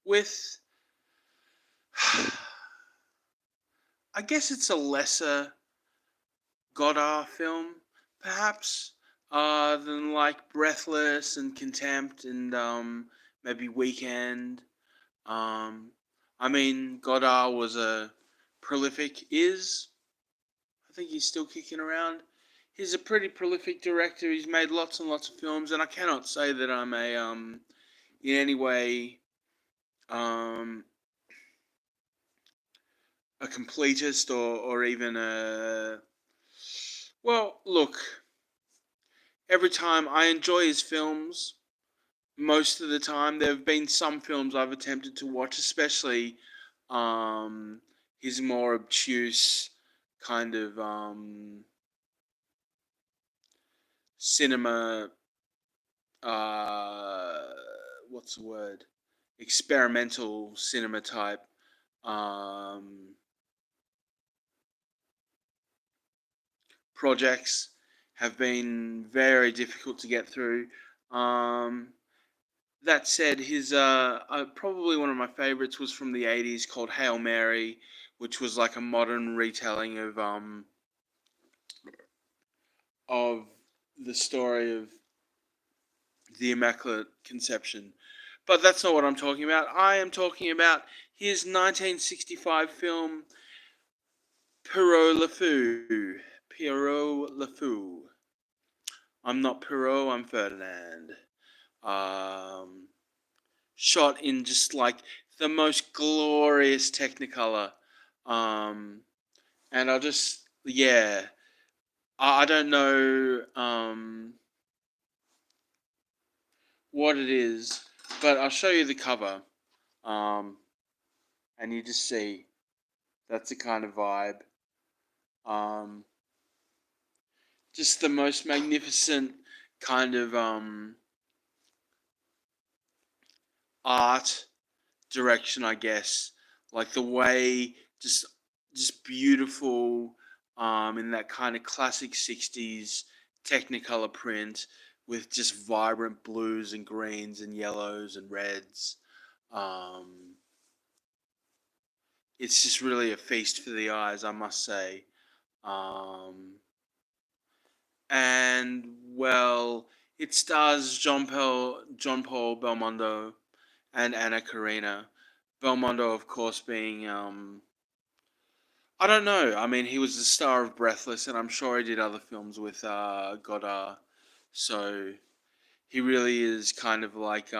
with, I guess it's a lesser Godard film, perhaps, than like Breathless and Contempt and maybe Weekend. Um, I mean, Godard was a prolific, I think he's still kicking around. He's a pretty prolific director. He's made lots and lots of films, and I cannot say that I'm a in any way um a completist or even a, well, look, every time I enjoy his films. Most of the time, there have been some films I've attempted to watch, especially um, his more obtuse kind of cinema. Uh, what's the word? Experimental cinema type um, projects have been very difficult to get through. Um, that said, his probably one of my favorites was from the '80s called Hail Mary, which was like a modern retelling of the story of the Immaculate Conception. But that's not what I'm talking about. I am talking about his 1965 film Pierrot Le Fou. Pierrot Le Fou. I'm not Pierrot. I'm Ferdinand. Um, Shot in just like the most glorious Technicolor. Um, and I'll just, yeah, I don't know what it is, but I'll show you the cover. Um, and you just see that's the kind of vibe. Um, just the most magnificent kind of art direction, I guess. Like the way just beautiful in that kind of classic 60s Technicolor print with just vibrant blues and greens and yellows and reds. Um, it's just really a feast for the eyes, I must say. Um, and well, it stars John Paul Belmondo and Anna Karina. Belmondo, of course, being I don't know. I mean, he was the star of Breathless, and I'm sure he did other films with Godard. So he really is kind of like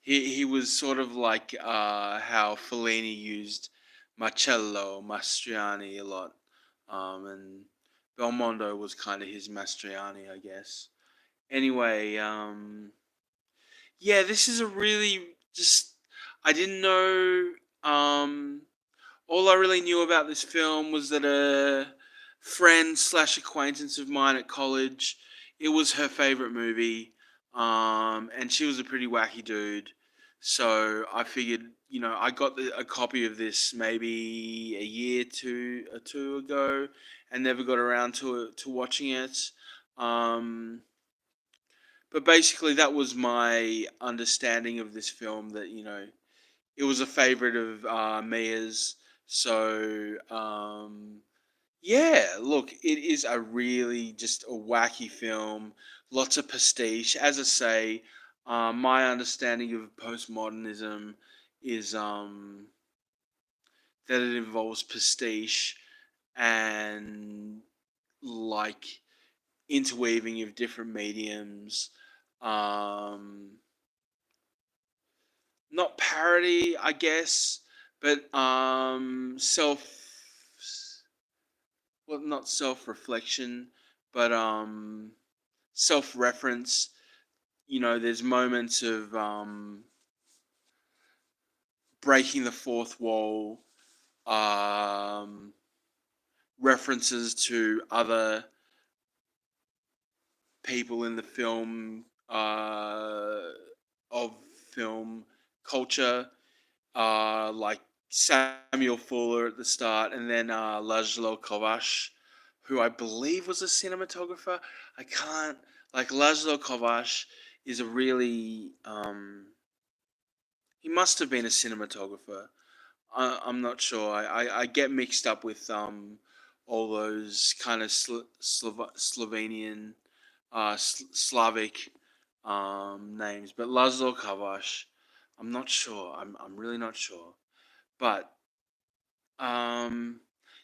he was sort of like how Fellini used Marcello Mastroianni a lot, and Belmondo was kind of his Mastroianni, I guess. Anyway, yeah, this is a really just I didn't know. All I really knew about this film was that a friend slash acquaintance of mine at college, it was her favorite movie, and she was a pretty wacky dude. So I figured, I got a copy of this maybe a year or two ago, and never got around to watching it. Um, but basically, that was my understanding of this film. That it was a favorite of Mia's. So yeah, look, it is a really just a wacky film. Lots of pastiche. As I say, my understanding of postmodernism is that it involves pastiche and like interweaving of different mediums. Um, Not parody, I guess, but not self-reflection, but self-reference. There's moments of breaking the fourth wall, um, references to other people in the film of film culture, like Samuel Fuller at the start, and then Laszlo Kovacs, who I believe was a cinematographer. I can't like Laszlo Kovacs. is a really he must have been a cinematographer. I'm not sure. I get mixed up with all those kind of Slovenian, Slavic names, but Laszlo Kavash, I'm not sure. I'm really not sure. But um,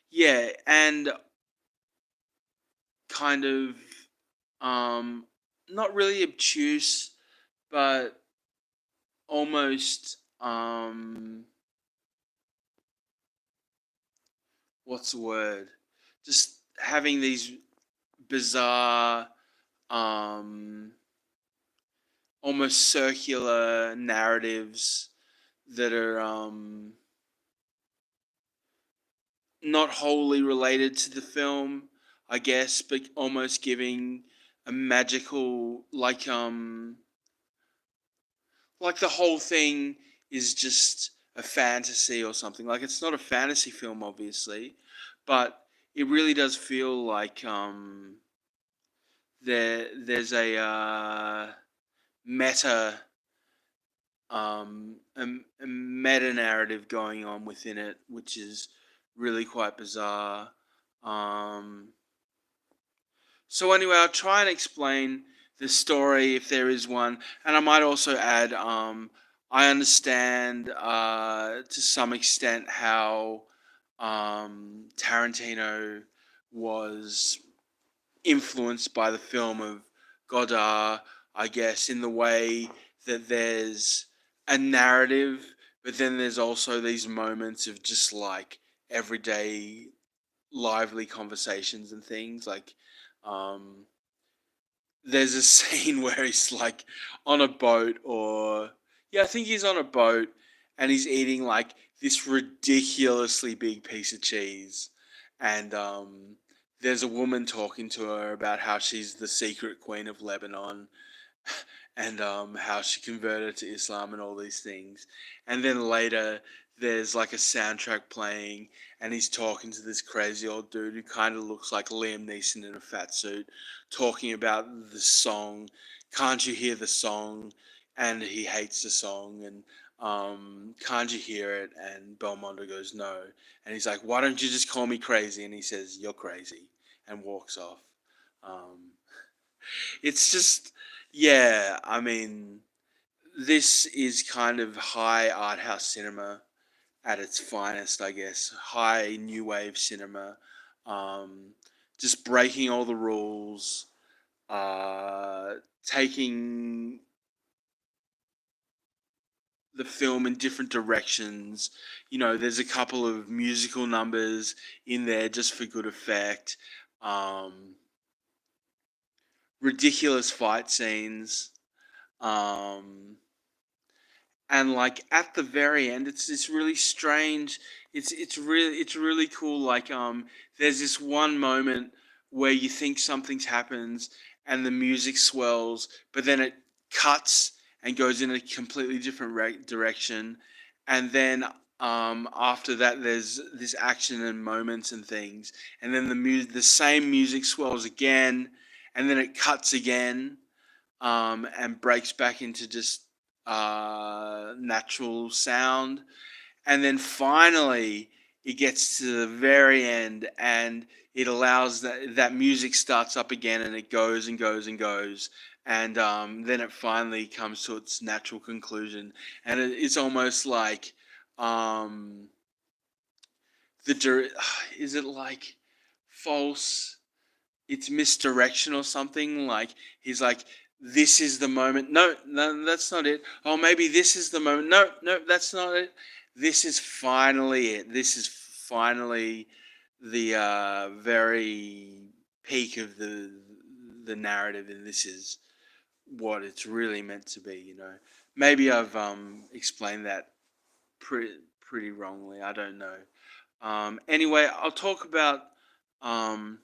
yeah, and kind of um, not really obtuse, but almost what's the word? Just having these bizarre, um, almost circular narratives that are not wholly related to the film, I guess, but almost giving a magical, like the whole thing is just a fantasy or something. Like it's not a fantasy film, obviously, but it really does feel like there's a meta a meta narrative going on within it, which is really quite bizarre. Um, so anyway, I'll try and explain the story if there is one, and I might also add. I understand to some extent how Tarantino was influenced by the film of Godard, I guess, in the way that there's a narrative, but then there's also these moments of just like everyday lively conversations and things. Like, um, there's a scene where he's like on a boat, or yeah, I think he's on a boat and he's eating like this ridiculously big piece of cheese, and there's a woman talking to her about how she's the secret queen of Lebanon, and how she converted to Islam and all these things. And then later, there's like a soundtrack playing, and he's talking to this crazy old dude who kind of looks like Liam Neeson in a fat suit, talking about the song. Can't you hear the song? And he hates the song, and can't you hear it? And Belmondo goes, no. And he's like, why don't you just call me crazy? And he says, you're crazy, and walks off. Um, it's just, yeah, I mean, this is kind of high art house cinema at its finest, I guess. High new wave cinema. Um, just breaking all the rules, taking the film in different directions. You know, there's a couple of musical numbers in there just for good effect. Um, Ridiculous fight scenes. Um, and like at the very end, it's really strange. It's really cool. Like there's this one moment where you think something's happens and the music swells, but then it cuts and goes in a completely different direction, and then after that there's this action and moments and things, and then the same music swells again, and then it cuts again, and breaks back into just natural sound. And then finally, it gets to the very end, and it allows that music starts up again, and it goes and goes and goes. And then it finally comes to its natural conclusion. And it's almost like um, is it like false? It's misdirection or something. Like he's like, this is the moment. No, no, that's not it. Oh, maybe this is the moment. No, no, that's not it. This is finally it. This is finally the very peak of the narrative, and this is what it's really meant to be. You know, maybe I've explained that pretty wrongly. I don't know. Anyway, I'll talk about um,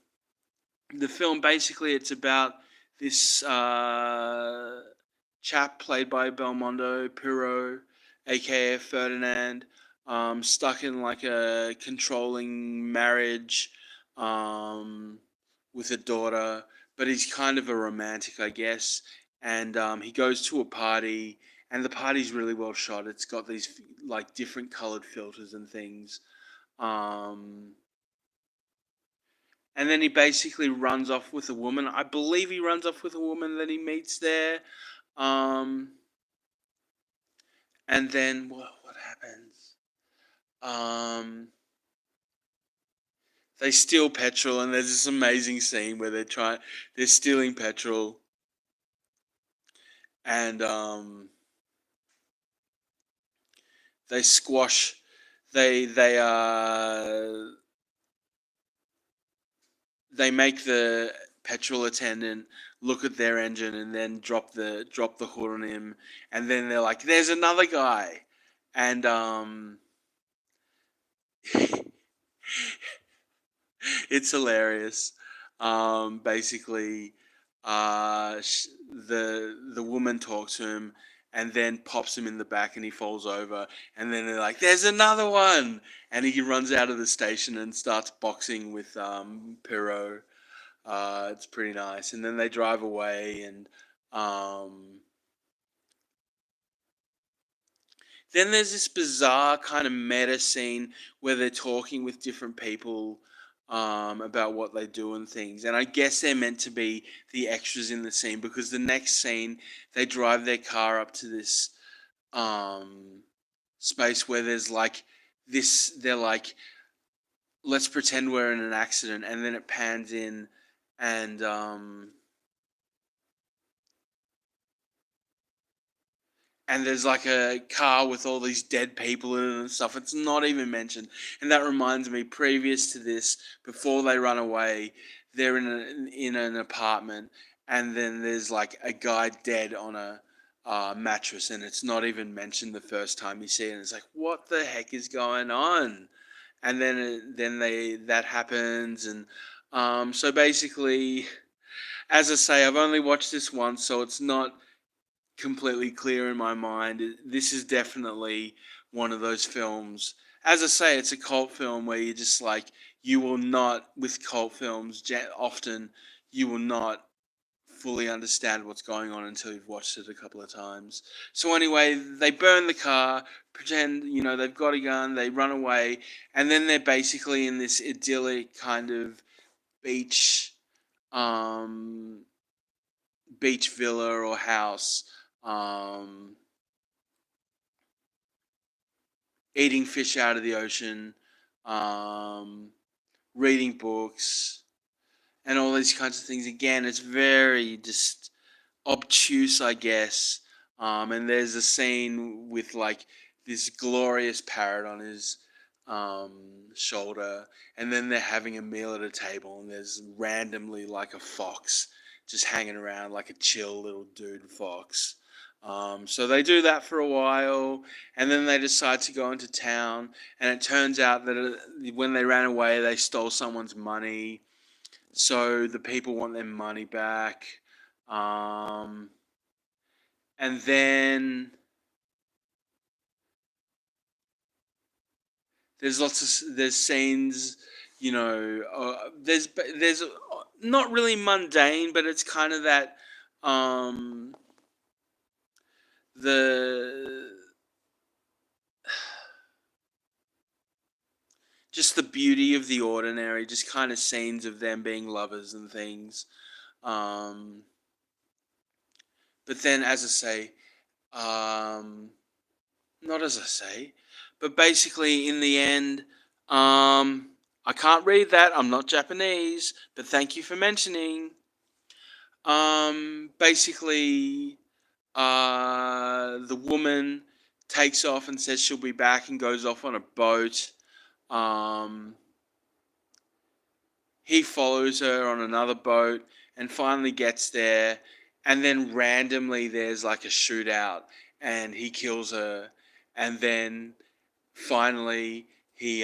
the film. Basically, it's about this chap played by Belmondo, Pierrot, aka Ferdinand, stuck in like a controlling marriage um, with a daughter, but he's kind of a romantic, I guess. and he goes to a party, and the party's really well shot. It's got these like different colored filters and things. Um, and then he basically runs off with a woman. I believe he runs off with a woman that he meets there. Um, and then what happens? Um, they steal petrol, and there's this amazing scene where they're stealing petrol, and they squash, they they make the petrol attendant look at their engine and then drop the hood on him, and then they're like, "There's another guy," and it's hilarious. Basically, the woman talks to him and then pops him in the back, and he falls over. And then they're like, "There's another one!" And he runs out of the station and starts boxing with Pierrot. It's pretty nice. And then they drive away, and um, then there's this bizarre kind of meta scene where they're talking with different people about what they do and things. And I guess they're meant to be the extras in the scene, because the next scene they drive their car up to this um, space where there's like this. They're like, let's pretend we're in an accident, and then it pans in, and there's like a car with all these dead people in it and stuff. It's not even mentioned. And that reminds me, previous to this, before they run away, they're in an apartment, and then there's like a guy dead on a mattress, and it's not even mentioned the first time you see it. And it's like, what the heck is going on? And then they that happens, and so basically, as I say, I've only watched this once, so it's not completely clear in my mind. This is definitely one of those films. As I say, it's a cult film where you just like, you will not, with cult films, often you will not fully understand what's going on until you've watched it a couple of times. So anyway, they burn the car, pretend, they've got a gun, they run away, and then they're basically in this idyllic kind of beach um beach villa or house, um, eating fish out of the ocean, um, reading books, and all these kinds of things. Again, it's very just obtuse, I guess. And there's a scene with like this glorious parrot on his shoulder, and then they're having a meal at a table, and there's randomly like a fox just hanging around, like a chill little dude fox. So they do that for a while, and then they decide to go into town. And it turns out that when they ran away, they stole someone's money. So the people want their money back. Um, and then there's scenes, there's not really mundane, but it's kind of that um, the just the beauty of the ordinary, just kind of scenes of them being lovers and things. Um, but then, as I say, um, not as I say, but basically in the end, I can't read that. I'm not Japanese, but thank you for mentioning. Basically, the woman takes off and says she'll be back and goes off on a boat. Um, he follows her on another boat and finally gets there. And then randomly, there's like a shootout, and he kills her. And then finally, he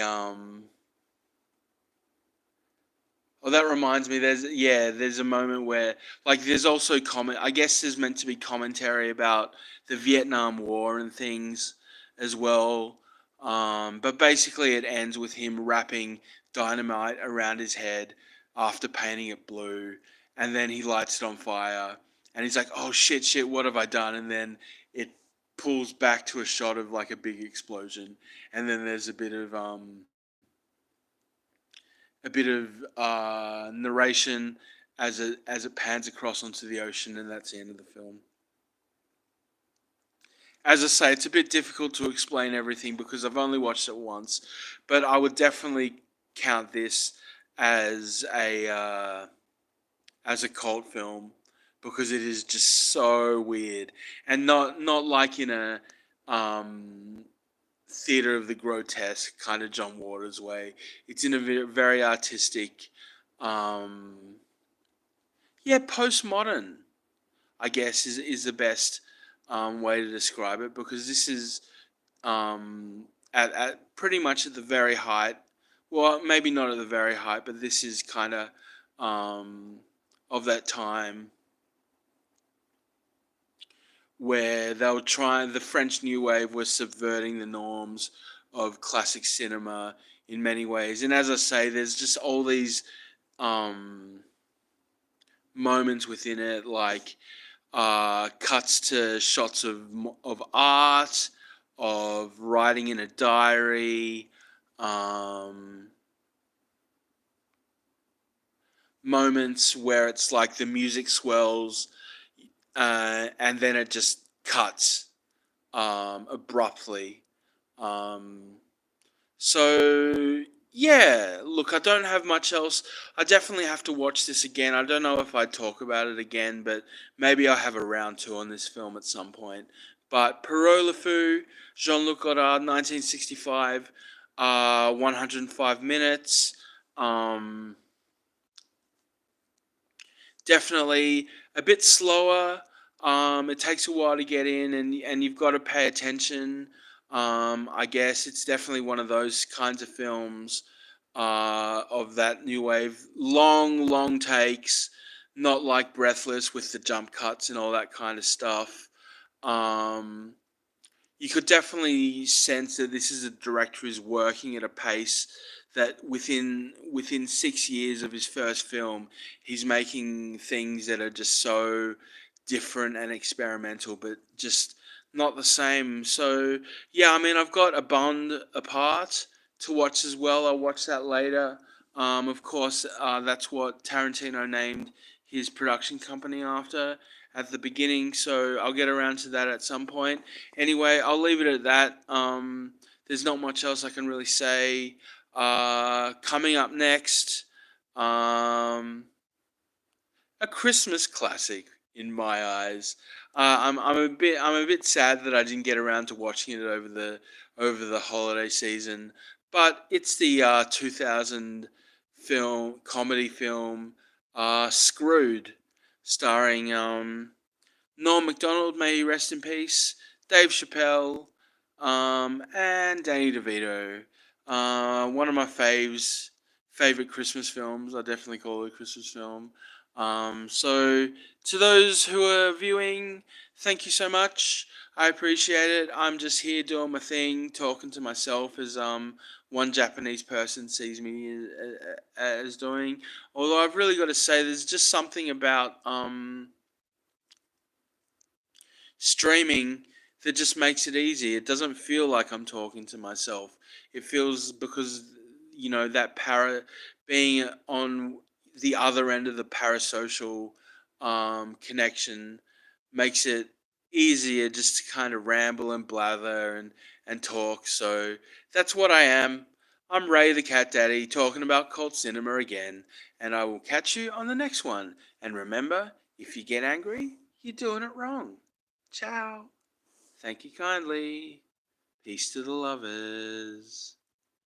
Oh, that reminds me. There's a moment where, like, there's also comment. I guess there's meant to be commentary about the Vietnam War and things as well. But basically, it ends with him wrapping dynamite around his head after painting it blue, and then he lights it on fire, and he's like, "Oh shit, what have I done?" And then it pulls back to a shot of like a big explosion, and then there's a bit of narration as it pans across onto the ocean, and that's the end of the film. As I say, it's a bit difficult to explain everything because I've only watched it once, but I would definitely count this as a cult film because it is just so weird, and not like in a um, theater of the grotesque kind of John Waters way. It's in a very artistic, um, yeah, postmodern, I guess is the best way to describe it, because this is at pretty much at the very height. Well, maybe not at the very height, but this is kind of of that time where they were trying. The French New Wave was subverting the norms of classic cinema in many ways. And as I say, there's just all these um, moments within it, like cuts to shots of art, of writing in a diary, um, moments where it's like the music swells, and then it just cuts abruptly. Um, so yeah, look, I don't have much else. I definitely have to watch this again. I don't know if I'd talk about it again, but maybe I'll have a round two on this film at some point. But Pierrot Le Fou, Jean-Luc Godard, 1965, 105 minutes. Um, Definitely a bit slower. It takes a while to get in, and you've got to pay attention. I guess it's definitely one of those kinds of films of that new wave. Long takes, not like Breathless with the jump cuts and all that kind of stuff. Um, you could definitely sense that this is a director who's working at a pace that within 6 years of his first film, he's making things that are just so different and experimental, but just not the same. So yeah, I mean, I've got A Bond Apart to watch as well. I'll watch that later. Of course, that's what Tarantino named his production company after at the beginning. So I'll get around to that at some point. Anyway, I'll leave it at that. There's not much else I can really say. Coming up next, um, a Christmas classic in my eyes. I'm a bit sad that I didn't get around to watching it over the holiday season, but it's the 2000 comedy film Screwed, starring Norm Macdonald, may he rest in peace, Dave Chappelle, and Danny DeVito. One of my favorite Christmas films. I definitely call it a Christmas film. So to those who are viewing, thank you so much. I appreciate it. I'm just here doing my thing, talking to myself as one Japanese person sees me as doing. Although I've really got to say, there's just something about streaming that just makes it easy. It doesn't feel like I'm talking to myself. It feels, because that being on the other end of the parasocial connection makes it easier just to kind of ramble and blather and talk. So that's what I am. I'm Ray the Cat Daddy, talking about cult cinema again, and I will catch you on the next one. And remember, if you get angry, you're doing it wrong. Ciao. Thank you kindly. Peace to the lovers.